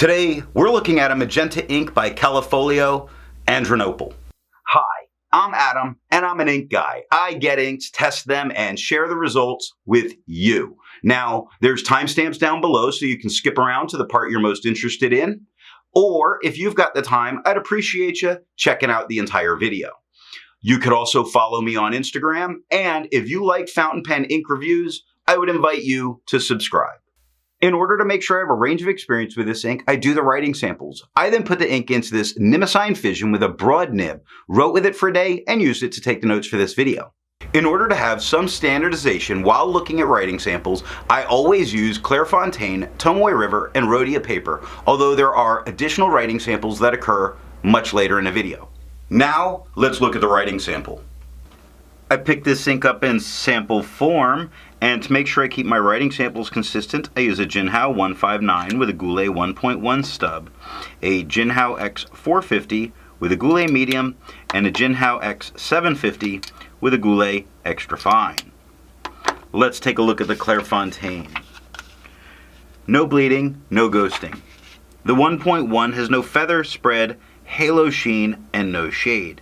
Today, we're looking at a magenta ink by Callifolio Andrinople. Hi, I'm Adam, and I'm an ink guy. I get inks, test them, and share the results with you. Now, there's timestamps down below so you can skip around to the part you're most interested in. Or, if you've got the time, I'd appreciate you checking out the entire video. You could also follow me on Instagram, and if you like fountain pen ink reviews, I would invite you to subscribe. In order to make sure I have a range of experience with this ink, I do the writing samples. I then put the ink into this Nimicine Fission with a broad nib, wrote with it for a day, and used it to take the notes for this video. In order to have some standardization while looking at writing samples, I always use Clairfontaine, Tomoe River, and Rhodia paper, although there are additional writing samples that occur much later in the video. Now, let's look at the writing sample. I picked this ink up in sample form, and to make sure I keep my writing samples consistent, I use a Jinhao 159 with a Goulet 1.1 stub, a Jinhao X450 with a Goulet medium, and a Jinhao X750 with a Goulet extra fine. Let's take a look at the Clairfontaine. No bleeding, no ghosting. The 1.1 has no feather, spread, halo sheen, and no shade.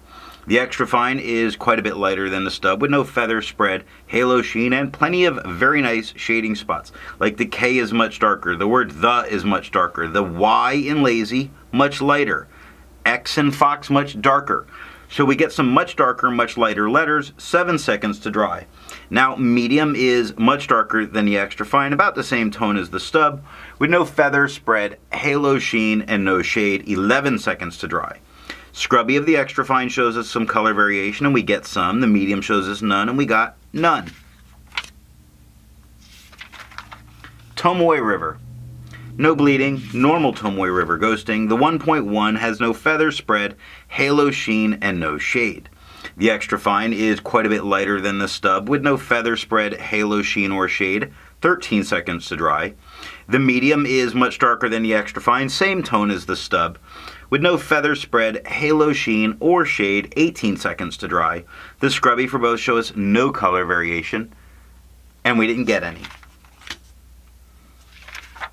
The extra fine is quite a bit lighter than the stub with no feather, spread, halo sheen, and plenty of very nice shading spots. Like the K is much darker, the word the is much darker, the Y in lazy much lighter, X in fox much darker. So we get some much darker, much lighter letters, 7 seconds to dry. Now medium is much darker than the extra fine, about the same tone as the stub, with no feather, spread, halo sheen, and no shade, 11 seconds to dry. Scrubby of the extra fine shows us some color variation, and we get some. The medium shows us none, and we got none. Tomoe River. No bleeding, normal Tomoe River ghosting. The 1.1 has no feather, spread, halo sheen, and no shade. The extra fine is quite a bit lighter than the stub, with no feather, spread, halo sheen, or shade. 13 seconds to dry. The medium is much darker than the extra fine, same tone as the stub, with no feather, spread, halo sheen, or shade, 18 seconds to dry. The scrubby for both show us no color variation, and we didn't get any.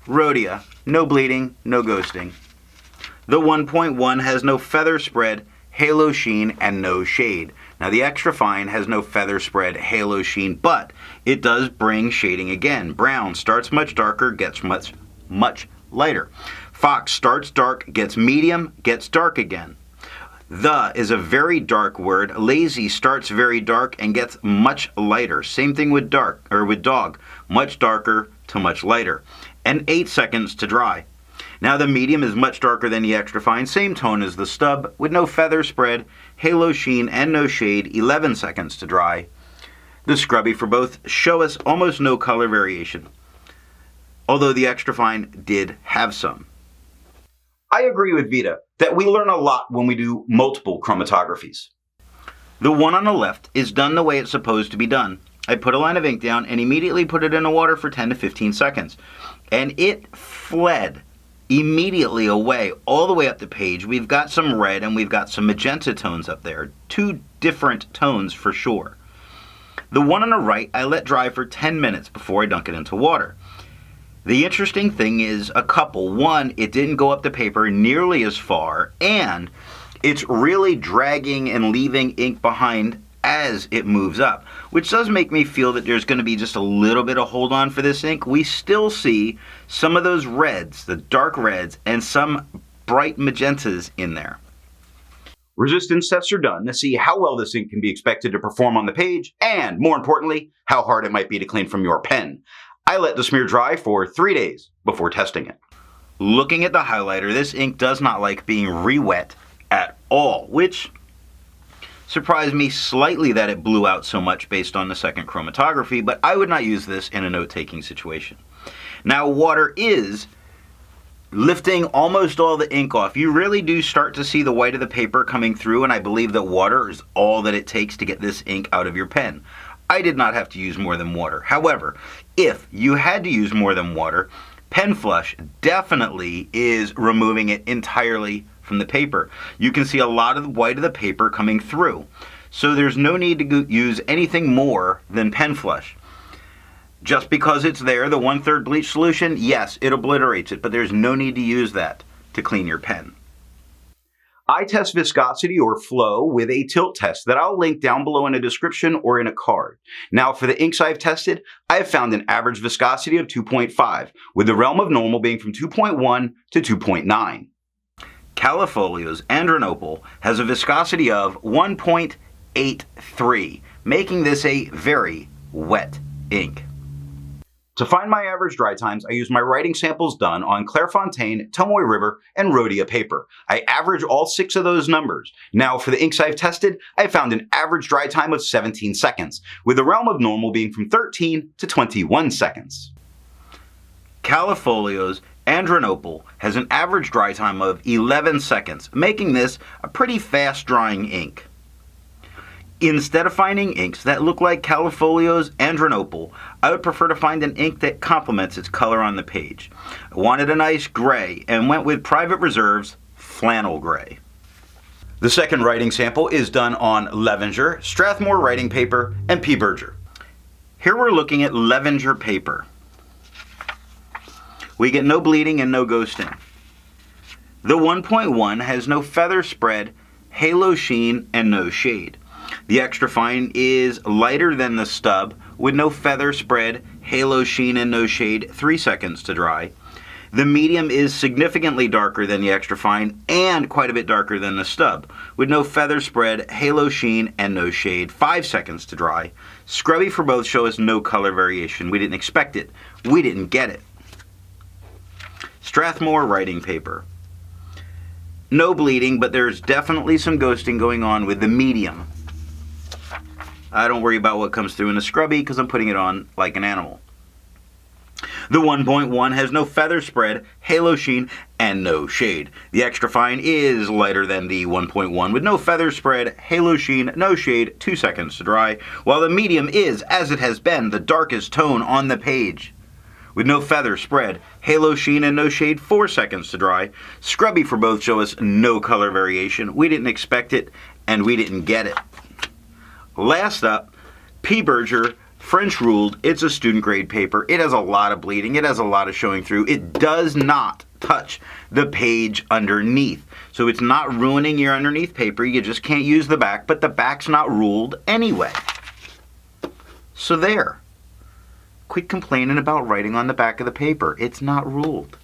Rhodia, no bleeding, no ghosting. The 1.1 has no feather, spread, halo sheen, and no shade. Now the extra fine has no feather, spread, halo sheen, but it does bring shading again. Brown starts much darker, gets much lighter. Fox starts dark, gets medium, gets dark again. The is a very dark word. Lazy starts very dark and gets much lighter. Same thing with dog. Much darker to much lighter. And 8 seconds to dry. Now the medium is much darker than the extra fine, same tone as the stub, with no feather, spread, halo sheen, and no shade, 11 seconds to dry. The scrubby for both show us almost no color variation, although the extra fine did have some. I agree with Vita that we learn a lot when we do multiple chromatographies. The one on the left is done the way it's supposed to be done. I put a line of ink down and immediately put it in the water for 10 to 15 seconds. And it fled immediately away all the way up the page. We've got some red and we've got some magenta tones up there. 2 different tones for sure. The one on the right I let dry for 10 minutes before I dunk it into water. The interesting thing is a couple. One, it didn't go up the paper nearly as far, and it's really dragging and leaving ink behind as it moves up, which does make me feel that there's going to be just a little bit of hold on for this ink. We still see some of those reds, the dark reds, and some bright magentas in there. Resistance tests are done to see how well this ink can be expected to perform on the page, and more importantly, how hard it might be to clean from your pen. I let the smear dry for 3 days before testing it. Looking at the highlighter, this ink does not like being re-wet at all, which surprised me slightly that it blew out so much based on the second chromatography, but I would not use this in a note-taking situation. Now, water is lifting almost all the ink off. You really do start to see the white of the paper coming through, and I believe that water is all that it takes to get this ink out of your pen. I did not have to use more than water. However, if you had to use more than water, Pen Flush definitely is removing it entirely from the paper. You can see a lot of the white of the paper coming through. So there's no need to use anything more than Pen Flush. Just because it's there, the 1/3 bleach solution, yes, it obliterates it, but there's no need to use that to clean your pen. I test viscosity or flow with a tilt test that I'll link down below in a description or in a card. Now for the inks I've tested, I have found an average viscosity of 2.5, with the realm of normal being from 2.1 to 2.9. Callifolio's Andrinople has a viscosity of 1.83, making this a very wet ink. To find my average dry times, I use my writing samples done on Clairfontaine, Tomoe River, and Rhodia paper. I average all 6 of those numbers. Now for the inks I've tested, I found an average dry time of 17 seconds, with the realm of normal being from 13 to 21 seconds. Callifolio's Andrinople has an average dry time of 11 seconds, making this a pretty fast drying ink. Instead of finding inks that look like Callifolio's Andrinople, I would prefer to find an ink that complements its color on the page. I wanted a nice gray and went with Private Reserve's Flannel Gray. The second writing sample is done on Levenger, Strathmore writing paper, and P. Berger. Here we're looking at Levenger paper. We get no bleeding and no ghosting. The 1.1 has no feather spread, halo sheen, and no shade. The extra fine is lighter than the stub, with no feather spread, halo sheen, and no shade, 3 seconds to dry. The medium is significantly darker than the extra fine and quite a bit darker than the stub, with no feather spread, halo sheen, and no shade, 5 seconds to dry. Scrubby for both show us no color variation. We didn't expect it. We didn't get it. Strathmore writing paper. No bleeding, but there's definitely some ghosting going on with the medium. I don't worry about what comes through in the scrubby because I'm putting it on like an animal. The 1.1 has no feather spread, halo sheen, and no shade. The extra fine is lighter than the 1.1 with no feather spread, halo sheen, no shade, 2 seconds to dry, while the medium is, as it has been, the darkest tone on the page. With no feather spread, halo sheen, and no shade, 4 seconds to dry. Scrubby for both show us no color variation. We didn't expect it, and we didn't get it. Last up, P. Berger, French ruled. It's a student grade paper. It has a lot of bleeding. It has a lot of showing through. It does not touch the page underneath. So it's not ruining your underneath paper. You just can't use the back, but the back's not ruled anyway. So there. Quit complaining about writing on the back of the paper. It's not ruled.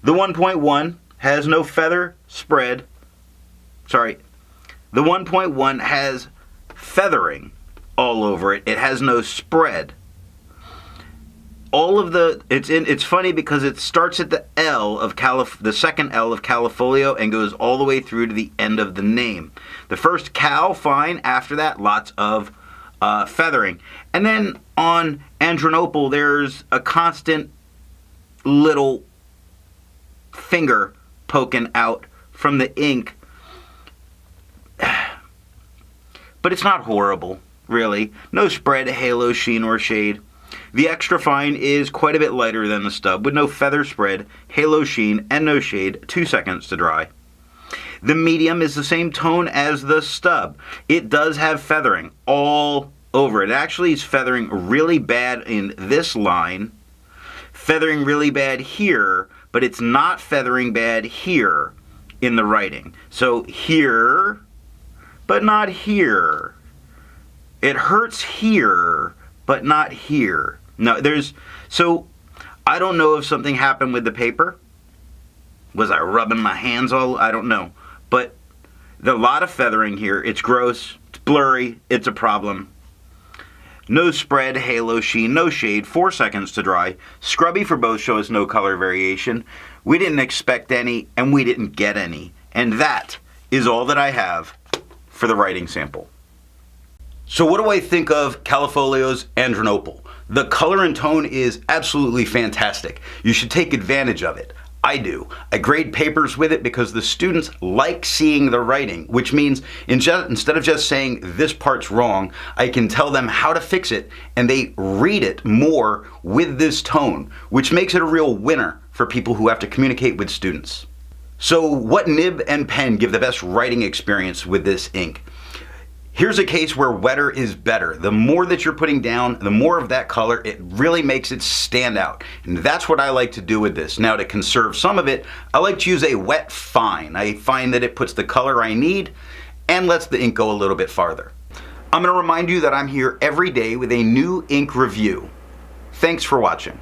The 1.1 has no feather spread. The 1.1 has feathering all over it. It has no spread. It's funny because it starts at the L of the second L of Callifolio and goes all the way through to the end of the name. The first Cal, fine. After that, lots of feathering. And then on Andrinople, there's a constant little finger poking out from the ink. But it's not horrible, really. No spread, halo, sheen, or shade. The extra fine is quite a bit lighter than the stub, with no feather spread, halo, sheen, and no shade, 2 seconds to dry. The medium is the same tone as the stub. It does have feathering all over. It actually is feathering really bad in this line, feathering really bad here, but it's not feathering bad here in the writing. So here, but not here. It hurts here, but not here. No, so I don't know if something happened with the paper. Was I rubbing my hands all? I don't know. But there's a lot of feathering here. It's gross, it's blurry, it's a problem. No spread, halo, sheen, no shade, 4 seconds to dry. Scrubby for both show us no color variation. We didn't expect any, and we didn't get any. And that is all that I have for the writing sample. So what do I think of Callifolio's Andrinople? The color and tone is absolutely fantastic. You should take advantage of it. I do. I grade papers with it because the students like seeing the writing, which means instead of just saying this part's wrong, I can tell them how to fix it and they read it more with this tone, which makes it a real winner for people who have to communicate with students. So what nib and pen give the best writing experience with this ink? Here's a case where wetter is better. The more that you're putting down, the more of that color, it really makes it stand out. And that's what I like to do with this. Now, to conserve some of it, I like to use a wet fine. I find that it puts the color I need and lets the ink go a little bit farther. I'm going to remind you that I'm here every day with a new ink review. Thanks for watching.